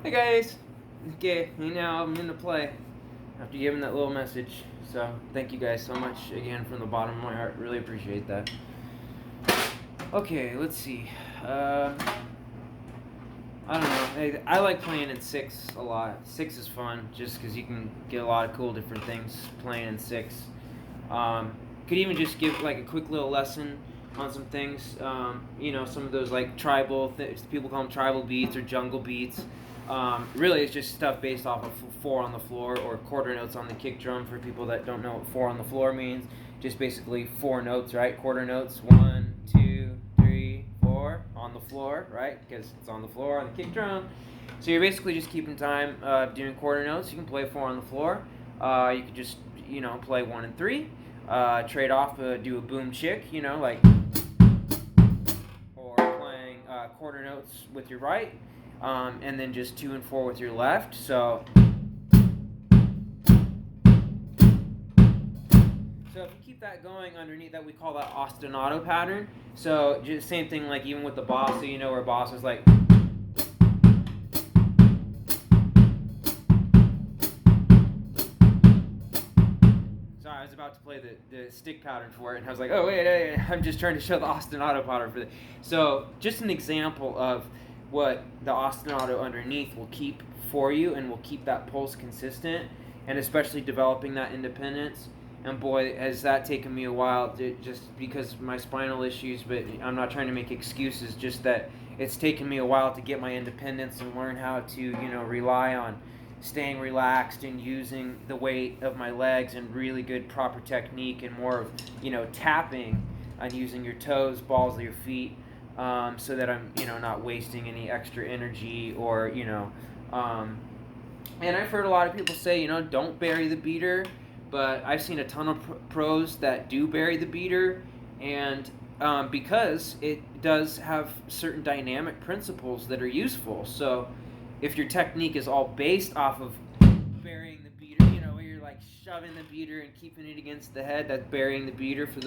Hey guys, okay, now I'm gonna play after giving that little message. So thank you guys so much again from the bottom of my heart. Really appreciate that. Okay, let's see. I don't know. I like playing in six a lot. Six is fun just because you can get a lot of cool different things playing in six. Um, could even just give like a quick little lesson on some things. Some of those like tribal people call them tribal beats or jungle beats. Really, it's just stuff based off of four on the floor or quarter notes on the kick drum for people that don't know what four on the floor means. Just basically four notes, right? Quarter notes. 1, 2, 3, 4 on the floor, right? Because it's on the floor on the kick drum. So you're basically just keeping time doing quarter notes. You can play four on the floor. You could just play 1 and 3. Trade off, do a boom chick, like, or playing quarter notes with your right, and then just 2 and 4 with your left. So if you keep that going underneath that, we call that ostinato pattern. So just same thing, like even with the bossa, where bossa is like. I was about to play the stick pattern for it, and I was like, oh, wait, I'm just trying to show the ostinato pattern for it. So just an example of what the ostinato underneath will keep for you and will keep that pulse consistent, and especially developing that independence. And boy, has that taken me a while, just because of my spinal issues, but I'm not trying to make excuses, just that it's taken me a while to get my independence and learn how to, rely on staying relaxed and using the weight of my legs and really good proper technique and more of tapping on using your toes, balls of your feet, so that I'm not wasting any extra energy or and I've heard a lot of people say don't bury the beater, but I've seen a ton of pros that do bury the beater, and because it does have certain dynamic principles that are useful. So if your technique is all based off of burying the beater, where you're like shoving the beater and keeping it against the head, that's burying the beater for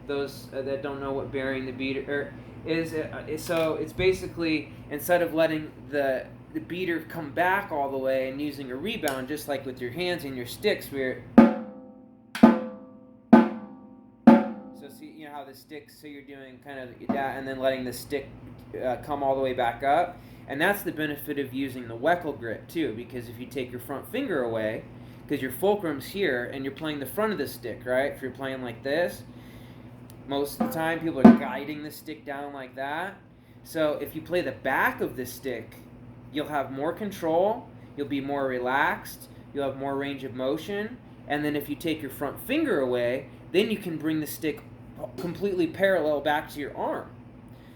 those that don't know what burying the beater is. So it's basically, instead of letting the beater come back all the way and using a rebound, just like with your hands and your sticks, where see how the sticks, so you're doing kind of that and then letting the stick come all the way back up. And that's the benefit of using the Weckel grip too, because if you take your front finger away, because your fulcrum's here and you're playing the front of the stick, right? If you're playing like this, most of the time people are guiding the stick down like that. So if you play the back of the stick, you'll have more control, you'll be more relaxed, you'll have more range of motion. And then if you take your front finger away, then you can bring the stick completely parallel back to your arm.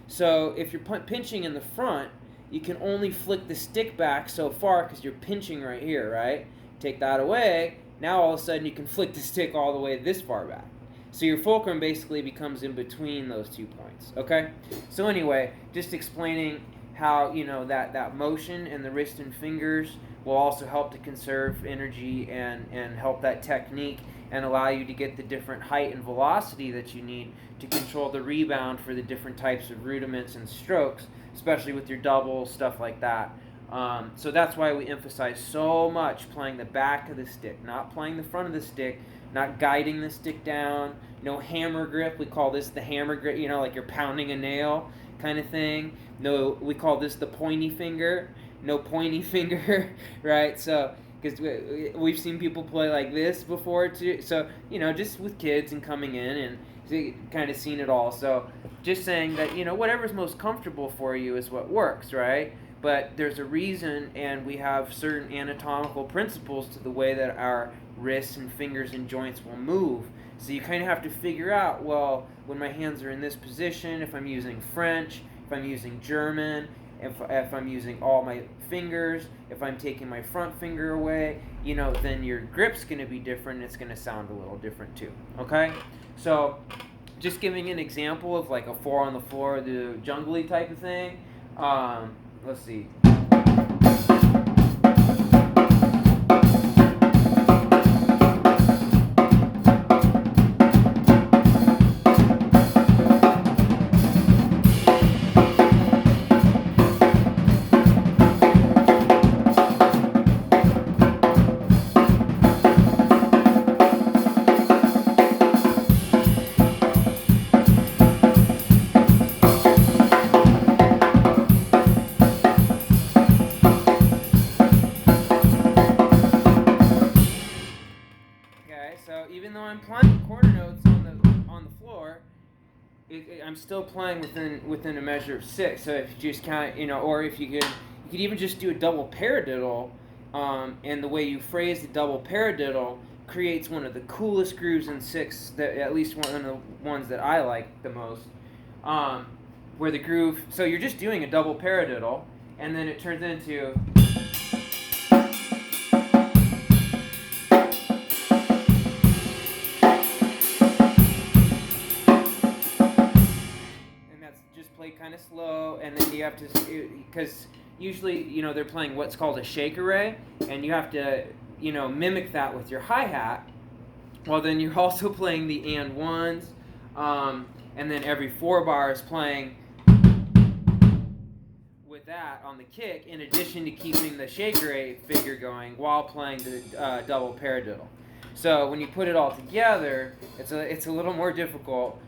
So if you're pinching in the front, you can only flick the stick back so far because you're pinching right here, right? Take that away, now all of a sudden you can flick the stick all the way this far back. So your fulcrum basically becomes in between those 2 points, okay? So anyway, just explaining how, that motion and the wrist and fingers will also help to conserve energy and help that technique and allow you to get the different height and velocity that you need to control the rebound for the different types of rudiments and strokes, especially with your doubles, stuff like that. So that's why we emphasize so much playing the back of the stick, not playing the front of the stick, not guiding the stick down, no hammer grip. We call this the hammer grip, like you're pounding a nail kind of thing. No, we call this the pointy finger. No pointy finger, right? So, because we've seen people play like this before too. So, just with kids and coming in and kind of seen it all. So, just saying that, whatever's most comfortable for you is what works, right? But there's a reason, and we have certain anatomical principles to the way that our wrists and fingers and joints will move. So you kind of have to figure out, well, when my hands are in this position, if I'm using French, if I'm using German, if I'm using all my fingers, if I'm taking my front finger away, then your grip's going to be different. It's going to sound a little different too, okay? So just giving an example of like a 4 on the floor, the jungly type of thing. Let's see. I'm still playing within a measure of 6. So if you just count, or if you could even just do a double parradiddle, and the way you phrase the double parradiddle creates one of the coolest grooves in 6, that at least one of the ones that I like the most. Where the groove, so you're just doing a double parradiddle, and then it turns into. Play kind of slow, and then you have to, because usually they're playing what's called a shake array, and you have to mimic that with your hi-hat. Well, then you're also playing the and ones, and then every 4 bars playing with that on the kick, in addition to keeping the shake array figure going while playing the double parradiddle. So when you put it all together, it's a little more difficult.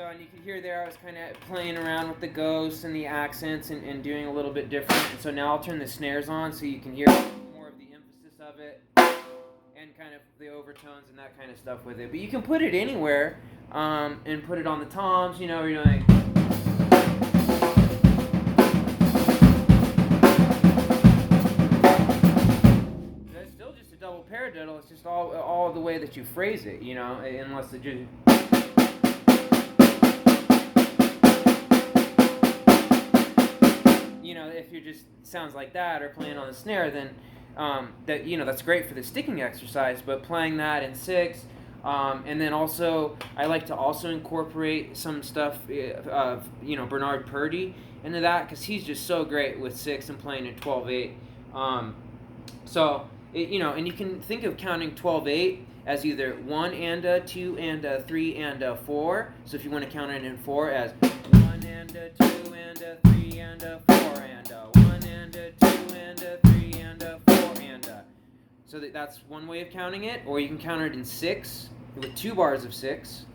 And you can hear there I was kind of playing around with the ghosts and the accents and doing a little bit different. And so now I'll turn the snares on so you can hear more of the emphasis of it and kind of the overtones and that kind of stuff with it. But you can put it anywhere and put it on the toms, you're doing. That's still just a double parradiddle. It's just all the way that you phrase it, unless it just. If you just sounds like that or playing on the snare, then that's great for the sticking exercise. But playing that in 6, and then also I like to also incorporate some stuff of Bernard Purdie into that, because he's just so great with 6 and playing in 12/8. And you can think of counting 12/8 as either 1 and a 2 and a 3 and a 4. So if you want to count it in 4 as 1 and a 2 and a 3 and a 4 and a 1 and a 2 and a 3 and a 4 and a. So that's one way of counting it. Or you can count it in 6 with 2 bars of 6.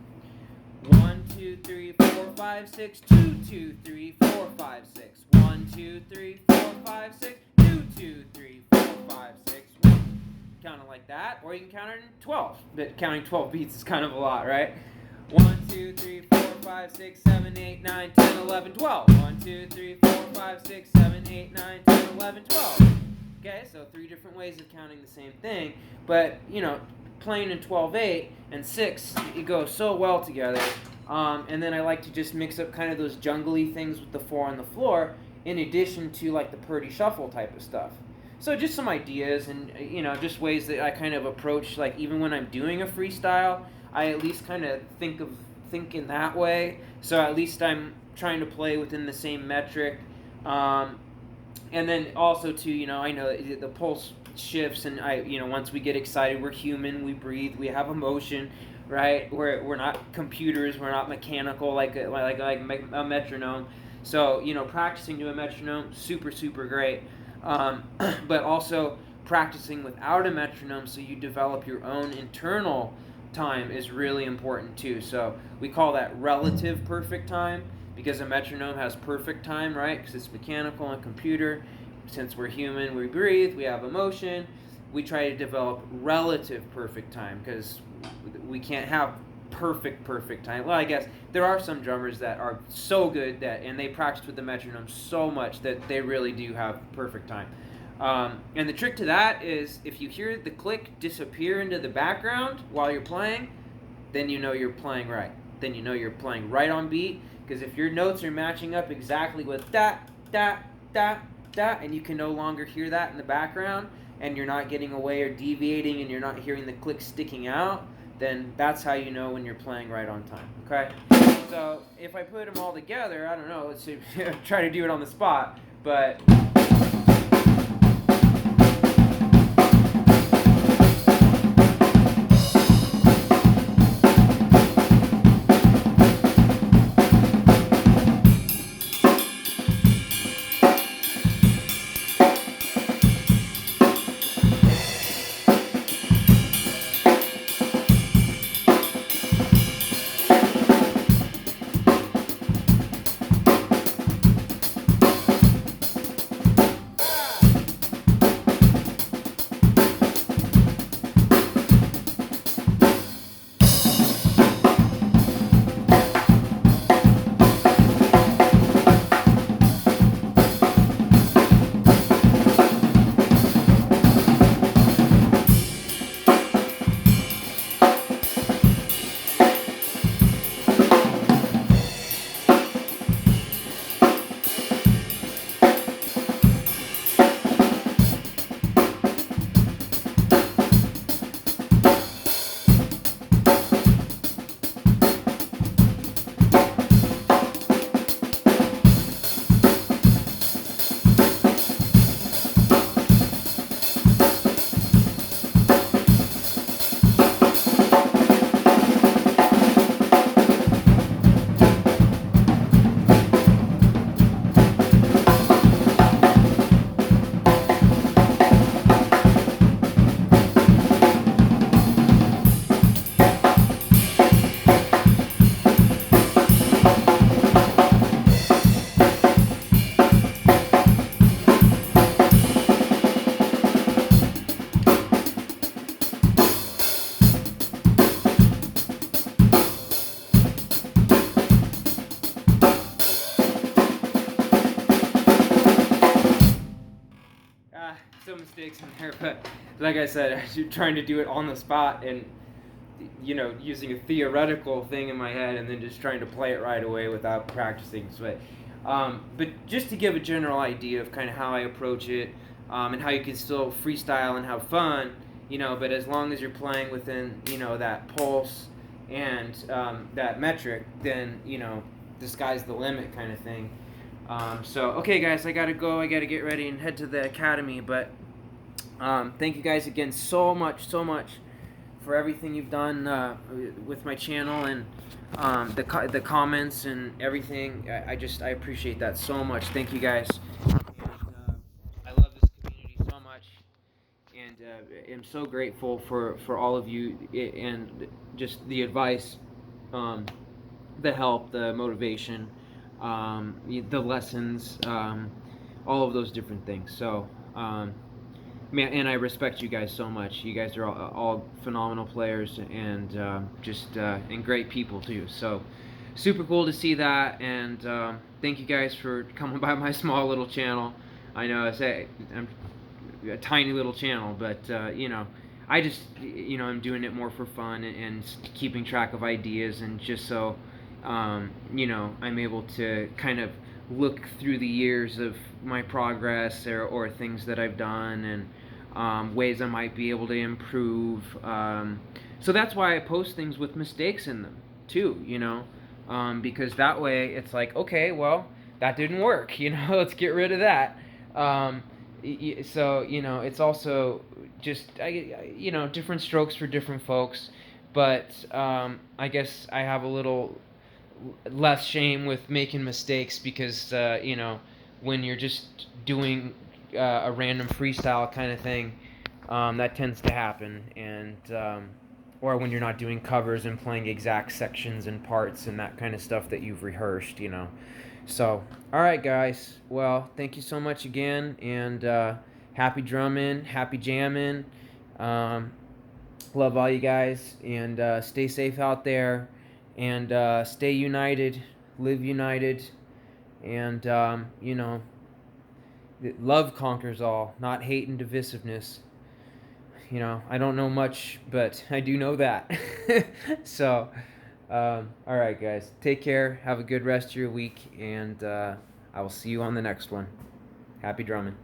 1, 2, 3, 4, 5, 6. 2, 2, 3, 4, 5, 6. 1, 2, 3, 4, 5, 6. 2, 2, 3, 4, 5, 6. Count it like that, or you can count it in 12. But counting 12 beats is kind of a lot, right? 1, 2, 3, 4, 5, 6, 7, 8, 9, 10, 11, 12. 1, 2, 3, 4, 5, 6, 7, 8, 9, 10, 11, 12. Okay, so 3 different ways of counting the same thing. But, playing in 12/8 and 6, it goes so well together. And then I like to just mix up kind of those jungly things with the 4 on the floor, in addition to like the Purdie shuffle type of stuff. So just some ideas and, just ways that I kind of approach, like even when I'm doing a freestyle, I at least kind of think in that way. So at least I'm trying to play within the same metric. And then also too, I know the pulse shifts, and once we get excited, we're human, we breathe, we have emotion, right? We're not computers, we're not mechanical like a metronome. So, practicing to a metronome, super, super great. But also practicing without a metronome so you develop your own internal time is really important too. So we call that relative perfect time, because a metronome has perfect time, right? Because it's mechanical and computer. Since we're human, we breathe, we have emotion. We try to develop relative perfect time, because we can't have perfect time. Well, I guess there are some drummers that are so good and they practice with the metronome so much that they really do have perfect time. And the trick to that is, if you hear the click disappear into the background while you're playing, then you're playing right. Then you're playing right on beat, because if your notes are matching up exactly with that, and you can no longer hear that in the background, and you're not getting away or deviating, and you're not hearing the click sticking out, then that's how you know when you're playing right on time, okay? So if I put them all together, I don't know, let's see, try to do it on the spot, but... mistakes in there, but like I said, I'm trying to do it on the spot and, you know, using a theoretical thing in my head and then just trying to play it right away without practicing. But just to give a general idea of kind of how I approach it, and how you can still freestyle and have fun, you know, but as long as you're playing within, you know, that pulse and that metric, then, you know, the sky's the limit kind of thing. So, okay, guys, I gotta go. I gotta get ready and head to the academy. But thank you guys again so much for everything you've done with my channel and the comments and everything. I appreciate that so much. Thank you guys. And I love this community so much. And am so grateful for all of you and just the advice, the help, the motivation, the lessons, all of those different things. So, man, and I respect you guys so much. You guys are all phenomenal players and and great people too. So, super cool to see that. And thank you guys for coming by my small little channel. I know I'm a tiny little channel, but you know, I just, you know, I'm doing it more for fun and keeping track of ideas and just so, you know, I'm able to kind of look through the years of my progress or things that I've done and ways I might be able to improve. So that's why I post things with mistakes in them too, you know, because that way it's like, okay, well, that didn't work, you know, let's get rid of that. So, you know, it's also just, you know, different strokes for different folks, but I guess I have a little less shame with making mistakes because, you know, when you're just doing a random freestyle kind of thing, that tends to happen, and or when you're not doing covers and playing exact sections and parts and that kind of stuff that you've rehearsed, you know. So, all right, guys. Well, thank you so much again, and happy drumming, happy jamming. Love all you guys, and stay safe out there, and stay united, live united, and you know, love conquers all, not hate and divisiveness. You know, I don't know much, but I do know that. So, all right, guys. Take care. Have a good rest of your week, and I will see you on the next one. Happy drumming.